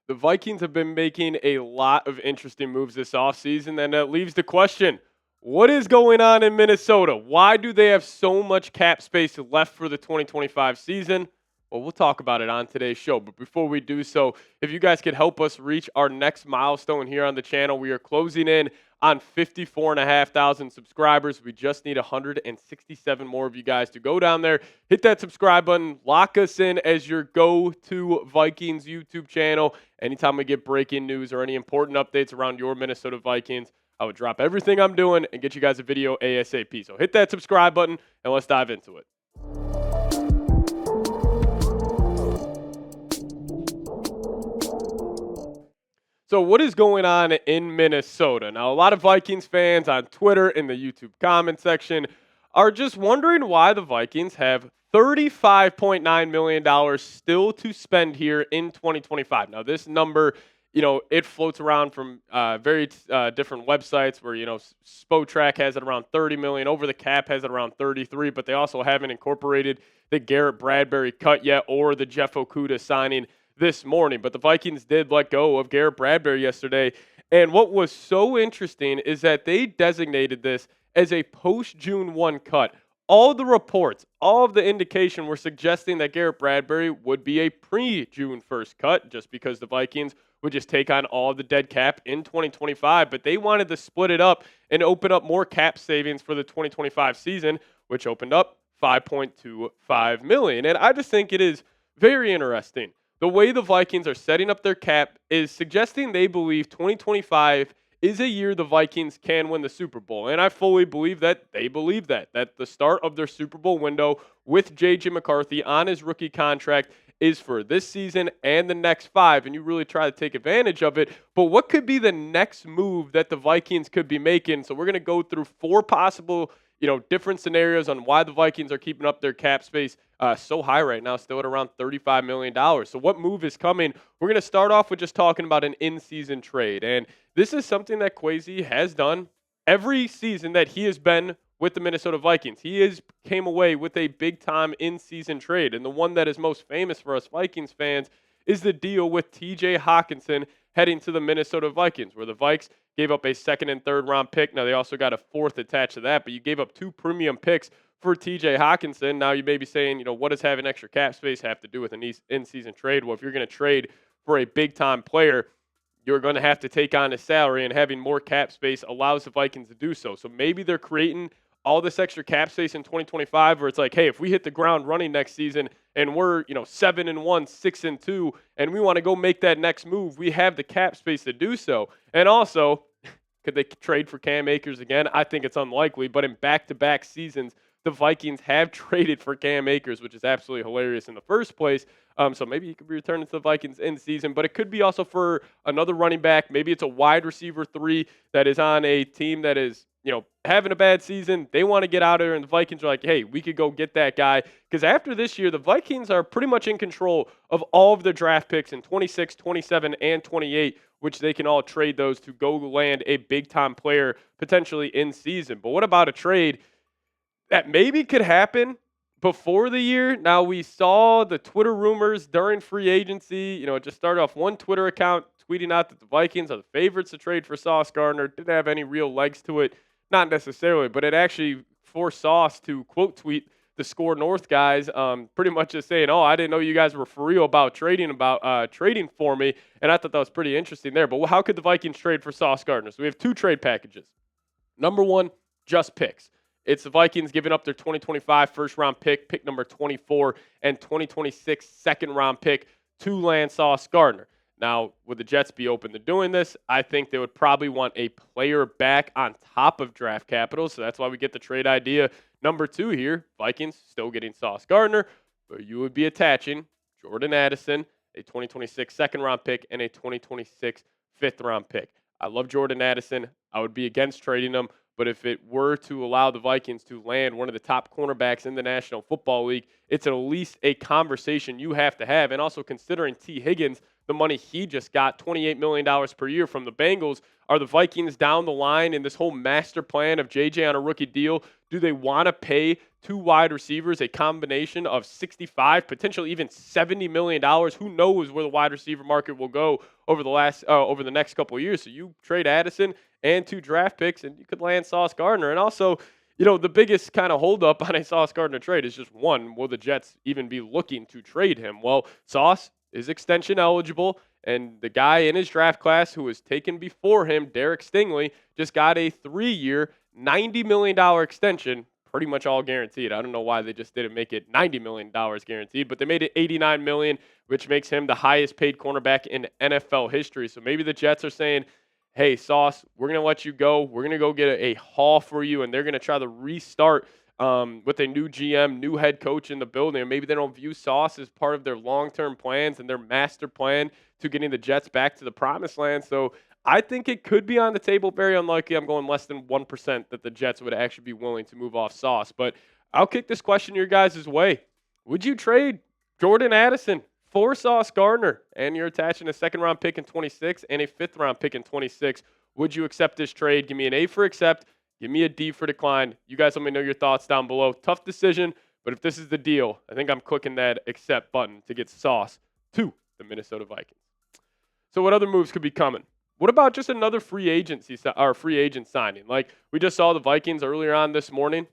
The Vikings have been making a lot of interesting moves this offseason, and that leaves the question, what is going on in Minnesota? Why do they have so much cap space left for the 2025 season? Well, we'll talk about it on today's show. But before we do so, if you guys could help us reach our next milestone here on the channel, we are closing in on 54,500 subscribers. We just need 167 more of you guys to go down there, hit that subscribe button, lock us in as your go-to Vikings YouTube channel. Anytime we get breaking news or any important updates around your Minnesota Vikings, I would drop everything I'm doing and get you guys a video ASAP. So hit that subscribe button and let's dive into it. So what is going on in Minnesota? Now, a lot of Vikings fans on Twitter in the YouTube comment section are just wondering why the Vikings have $35.9 million still to spend here in 2025. Now, this number, it floats around from very different websites where, Spotrac has it around 30 million, Over the Cap has it around 33, but they also haven't incorporated the Garrett Bradbury cut yet or the Jeff Okudah signing this morning. But the Vikings did let go of Garrett Bradbury yesterday. And what was so interesting is that they designated this as a post-June 1 cut. All the reports, all of the indication were suggesting that Garrett Bradbury would be a pre-June 1st cut just because the Vikings would just take on all of the dead cap in 2025. But they wanted to split it up and open up more cap savings for the 2025 season, which opened up $5.25 million. And I just think it is very interesting. The way the Vikings are setting up their cap is suggesting they believe 2025 is a year the Vikings can win the Super Bowl. And I fully believe that they believe that the start of their Super Bowl window with J.J. McCarthy on his rookie contract is for this season and the next 5, and you really try to take advantage of it. But what could be the next move that the Vikings could be making? So we're going to go through 4 possible different scenarios on why the Vikings are keeping up their cap space so high right now, still at around $35 million. So what move is coming? We're going to start off with just talking about an in-season trade. And this is something that Kwesi has done every season that he has been with the Minnesota Vikings. He came away with a big-time in-season trade. And the one that is most famous for us Vikings fans is the deal with TJ Hockenson heading to the Minnesota Vikings, where the Vikes gave up a 2nd and 3rd round pick. Now, they also got a 4th attached to that, but you gave up 2 premium picks for TJ Hockenson. Now, you may be saying, what does having extra cap space have to do with an in-season trade? Well, if you're going to trade for a big-time player, you're going to have to take on his salary, and having more cap space allows the Vikings to do so. So maybe they're creating all this extra cap space in 2025 where it's like, hey, if we hit the ground running next season and we're, 7-1, 6-2, and we want to go make that next move, we have the cap space to do so. And also, could they trade for Cam Akers again? I think it's unlikely, but in back-to-back seasons, the Vikings have traded for Cam Akers, which is absolutely hilarious in the first place. So maybe he could be returning to the Vikings in season, but it could be also for another running back. Maybe it's a wide receiver 3 that is on a team that is, having a bad season. They want to get out of there, and the Vikings are like, hey, we could go get that guy. Because after this year, the Vikings are pretty much in control of all of their draft picks in 26, 27, and 28, which they can all trade those to go land a big-time player potentially in season. But what about a trade that maybe could happen before the year? Now, we saw the Twitter rumors during free agency. It just started off one Twitter account tweeting out that the Vikings are the favorites to trade for Sauce Gardner. Didn't have any real legs to it. Not necessarily, but it actually forced Sauce to quote tweet the Score North guys, pretty much just saying, oh, I didn't know you guys were for real about trading for me. And I thought that was pretty interesting there. But how could the Vikings trade for Sauce Gardner? So we have 2 trade packages. Number 1, just picks. It's the Vikings giving up their 2025 first-round pick number 24, and 2026 second-round pick to land Sauce Gardner. Now, would the Jets be open to doing this? I think they would probably want a player back on top of draft capital, so that's why we get the trade idea. Number 2 here, Vikings still getting Sauce Gardner, but you would be attaching Jordan Addison, a 2026 second-round pick, and a 2026 fifth-round pick. I love Jordan Addison. I would be against trading him. But if it were to allow the Vikings to land one of the top cornerbacks in the National Football League, it's at least a conversation you have to have. And also considering T. Higgins the money he just got, $28 million per year from the Bengals. Are the Vikings down the line in this whole master plan of JJ on a rookie deal? Do they want to pay two wide receivers a combination of 65, potentially even $70 million? Who knows where the wide receiver market will go over the next couple of years? So you trade Addison and two draft picks, and you could land Sauce Gardner. And also, the biggest kind of holdup on a Sauce Gardner trade is just one, will the Jets even be looking to trade him? Well, Sauce is extension eligible, and the guy in his draft class who was taken before him, Derek Stingley, just got a 3-year, $90 million extension, pretty much all guaranteed. I don't know why they just didn't make it $90 million guaranteed, but they made it $89 million, which makes him the highest paid cornerback in NFL history. So maybe the Jets are saying, hey, Sauce, we're going to let you go. We're going to go get a haul for you, and they're going to try to restart with a new GM, new head coach in the building. And maybe they don't view Sauce as part of their long-term plans and their master plan to getting the Jets back to the promised land. So I think it could be on the table. Very unlikely. I'm going less than 1% that the Jets would actually be willing to move off Sauce. But I'll kick this question your guys' way. Would you trade Jordan Addison for Sauce Gardner, and you're attaching a second-round pick in 26 and a fifth-round pick in 26? Would you accept this trade? Give me an A for accept. Give me a D for decline. You guys let me know your thoughts down below. Tough decision, but if this is the deal, I think I'm clicking that accept button to get Sauce to the Minnesota Vikings. So what other moves could be coming? What about just another free agent signing? Like we just saw the Vikings earlier on this morning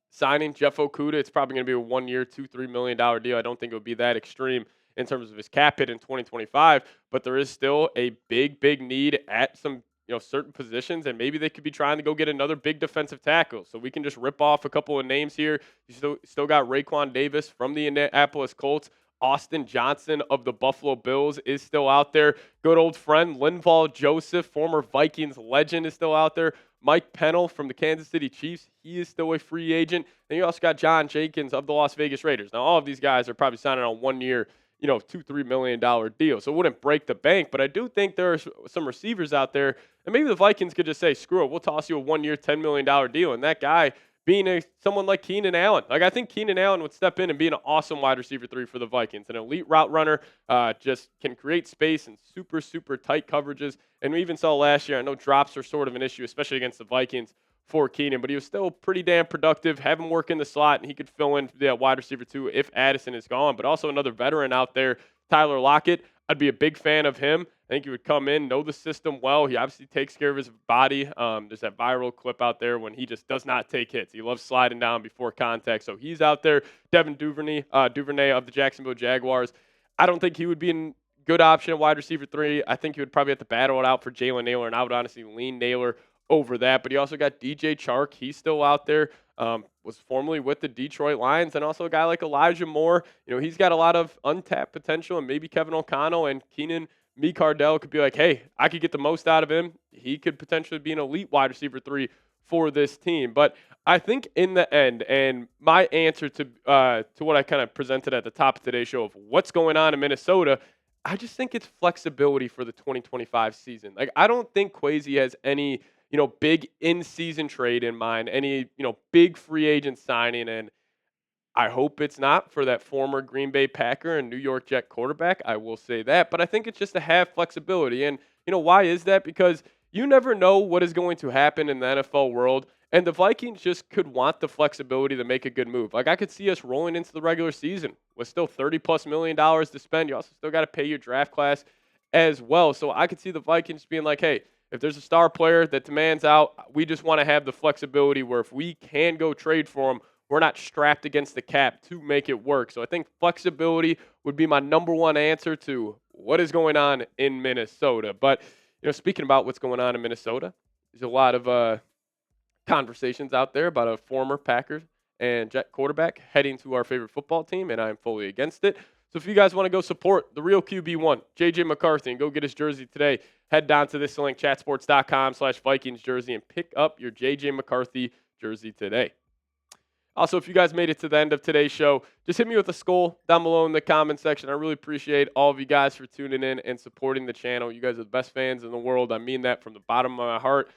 signing Jeff Okudah. It's probably going to be a 1 year, $2-3 million deal. I don't think it would be that extreme in terms of his cap hit in 2025, but there is still a big need at some certain positions, and maybe they could be trying to go get another big defensive tackle. So we can just rip off a couple of names here. You still got Raekwon Davis from the Indianapolis Colts. Austin Johnson of the Buffalo Bills is still out there. Good old friend Linval Joseph, former Vikings legend, is still out there. Mike Pennell from the Kansas City Chiefs, he is still a free agent. And you also got John Jenkins of the Las Vegas Raiders. Now, all of these guys are probably signing on 1 year, $2-3 million deal. So it wouldn't break the bank, but I do think there are some receivers out there, and maybe the Vikings could just say, screw it, we'll toss you a 1 year, $10 million deal. And that guy being someone like Keenan Allen. Like, I think Keenan Allen would step in and be an awesome wide receiver 3 for the Vikings. An elite route runner, just can create space and super tight coverages. And we even saw last year, I know drops are sort of an issue, especially against the Vikings for Keenan, but he was still pretty damn productive. Have him work in the slot, and he could fill in the wide receiver 2 if Addison is gone. But also another veteran out there, Tyler Lockett. I'd be a big fan of him. I think he would come in, know the system well. He obviously takes care of his body. There's that viral clip out there when he just does not take hits. He loves sliding down before contact. So he's out there. Devin Duvernay of the Jacksonville Jaguars. I don't think he would be a good option at wide receiver 3. I think he would probably have to battle it out for Jalen Nailor, and I would honestly lean Nailor over that. But you also got DJ Chark. He's still out there. Was formerly with the Detroit Lions, and also a guy like Elijah Moore. He's got a lot of untapped potential, and maybe Kevin O'Connell and Keenan Cardell could be like, hey, I could get the most out of him. He could potentially be an elite wide receiver 3 for this team. But I think in the end, and my answer to what I kind of presented at the top of today's show of what's going on in Minnesota, I just think it's flexibility for the 2025 season. Like, I don't think Kwesi has any big in-season trade in mind, any, big free agent signing. And I hope it's not for that former Green Bay Packer and New York Jet quarterback. I will say that. But I think it's just to have flexibility. And, why is that? Because you never know what is going to happen in the NFL world. And the Vikings just could want the flexibility to make a good move. Like, I could see us rolling into the regular season with still $30+ million to spend. You also still got to pay your draft class as well. So I could see the Vikings being like, hey, if there's a star player that demands out, we just want to have the flexibility where if we can go trade for him, we're not strapped against the cap to make it work. So I think flexibility would be my number one answer to what is going on in Minnesota. But, speaking about what's going on in Minnesota, there's a lot of conversations out there about a former Packers and Jet quarterback heading to our favorite football team, and I'm fully against it. So if you guys want to go support the real QB1, J.J. McCarthy, and go get his jersey today, head down to this link, chatsports.com/Vikings jersey, and pick up your J.J. McCarthy jersey today. Also, if you guys made it to the end of today's show, just hit me with a skull down below in the comment section. I really appreciate all of you guys for tuning in and supporting the channel. You guys are the best fans in the world. I mean that from the bottom of my heart.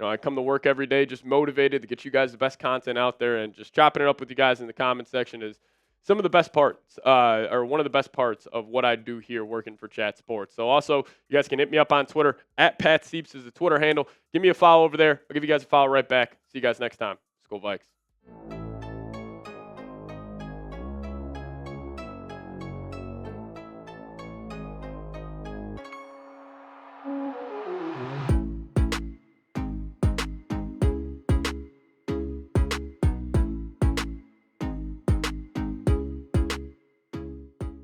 I come to work every day just motivated to get you guys the best content out there, and just chopping it up with you guys in the comment section is some of the best parts, or one of the best parts of what I do here working for Chat Sports. So also, you guys can hit me up on Twitter. @PatSeeps is the Twitter handle. Give me a follow over there. I'll give you guys a follow right back. See you guys next time. Skol Vikes.